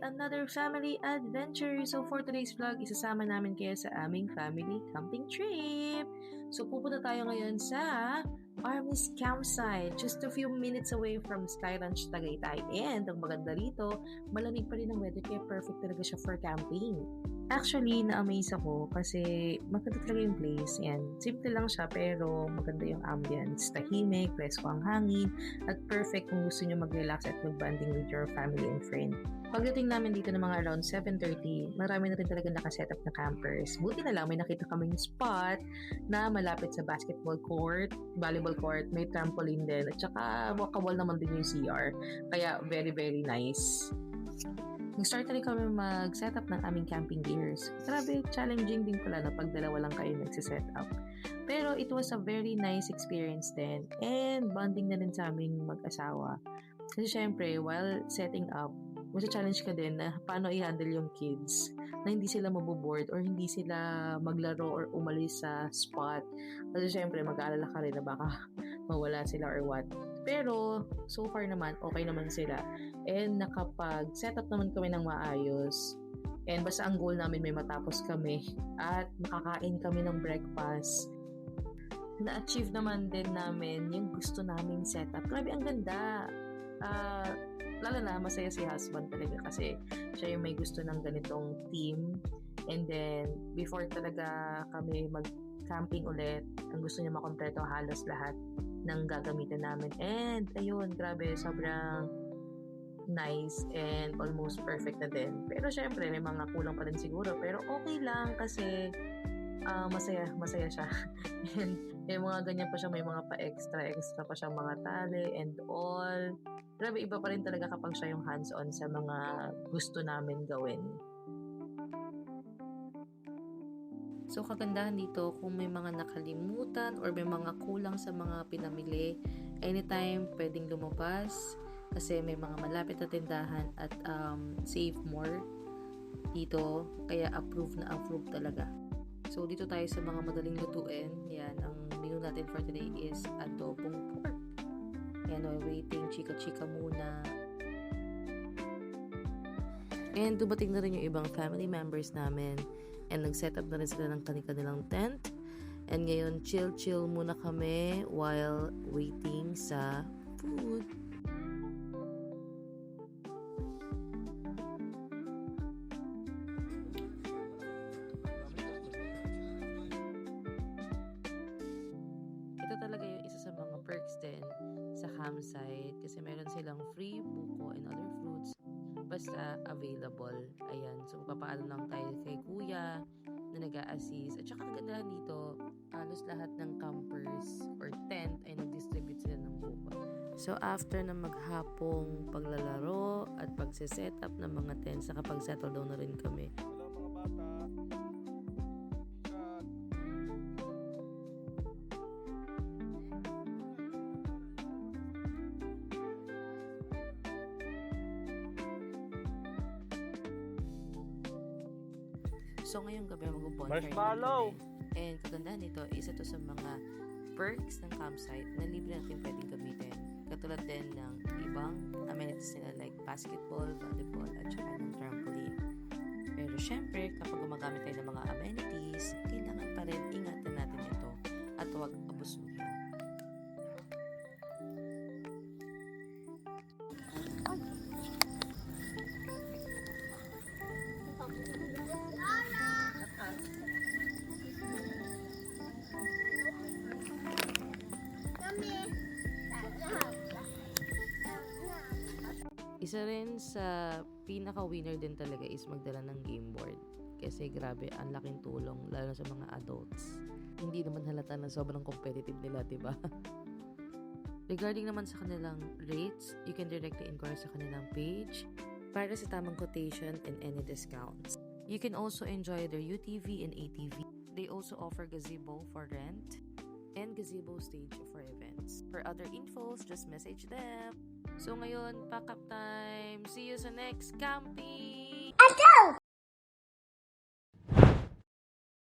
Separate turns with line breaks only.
another family adventure. So for today's vlog, isasama namin kayo sa aming family camping trip. So pupunta tayo ngayon sa Armis Campsite, just a few minutes away from Sky Ranch Tagaytay. And ang maganda rito, malamig pa rin ang weather kaya perfect talaga siya for camping. Actually, na-amaze ako kasi maganda talaga yung place. Yan. Simple lang siya pero maganda yung ambience. Tahimik, presko ang hangin, at perfect kung gusto nyo mag-relax at mag-bonding with your family and friend. Pagdating namin dito ng mga around 7:30, marami na rin talaga nakasetup na campers. Buti na lang may nakita kaming spot na malapit sa basketball court, volleyball court, may trampoline din, at saka walkable naman din yung CR. Kaya very, very nice. Nag-start na rin kami mag-setup ng aming camping gears. Grabe, challenging din pala na pag dalawa lang kayo nagsisetup. Pero it was a very nice experience din and bonding na rin sa aming mag-asawa. Kasi syempre, while setting up, challenge ka din na paano i-handle yung kids na hindi sila maboboard or hindi sila maglaro or umalis sa spot. Kasi syempre, mag-aalala ka rin na baka mawala sila or what. Pero, so far naman, okay naman sila. And nakapag-set up naman kami ng maayos. And basta ang goal namin may matapos kami at makakain kami ng breakfast. Na-achieve naman din namin yung gusto naming setup. Grabe, ang ganda. Lalo na masaya si husband talaga kasi siya yung may gusto ng ganitong team. And then, before talaga kami mag-camping ulit, ang gusto niya makompleto halos lahat ng gagamitan namin. And, ayun, grabe, sobrang nice and almost perfect na din. Pero syempre, may mga kulang pa rin siguro. Pero okay lang kasi masaya siya. And may mga ganyan pa siya, may mga pa-extra pa siyang mga tali and all. Grabe, iba pa rin talaga kapag siya yung hands-on sa mga gusto namin gawin. So, kagandahan dito, kung may mga nakalimutan or may mga kulang sa mga pinamili, anytime pwedeng lumabas kasi may mga malapit na tindahan at save more dito. Kaya approve talaga. So, dito tayo sa mga madaling lutuin. Yan, ang menu natin for today is adobong pork. Yan, we're waiting, chika-chika muna. And dumating na rin yung ibang family members namin. And nag-set up na rin sila ng kanilang tent. And ngayon, chill muna kami while waiting sa food. Ito talaga yung isa sa mga perks din sa campsite kasi meron silang free buko and other fruits basta available. Ayan, so papaano lang tayo kay kuya na nag-a-assist. At saka kagandahan dito, halos lahat ng campers or tent ay nag-distribute sila ng buko. So after na maghapong paglalaro at pagse-set up ng mga tents, nakapag-settle down na rin kami.
Hello mga bata.
So, ngayong gabi mag-bonfire
Marshmallow!
kami. And kagandahan nito, isa to sa mga perks ng campsite na libre natin pwedeng gamitin. Katulad din ng ibang amenities nila like basketball, volleyball, at saka ng trampoline. Pero syempre, kapag gumagamit tayo ng mga amenities, kailangan pa rin ingatan natin ito at huwag abusuhin. Isa rin sa pinaka-winner din talaga is magdala ng game board. Kasi grabe, ang laking tulong, lalo sa mga adults. Hindi naman halata na sobrang competitive nila, diba? Regarding naman sa kanilang rates, you can directly inquire sa kanilang page para sa tamang quotation and any discounts. You can also enjoy their UTV and ATV. They also offer gazebo for rent and gazebo stage for events. For other infos, just message them. So ngayon, pack up time. See you sa next camping!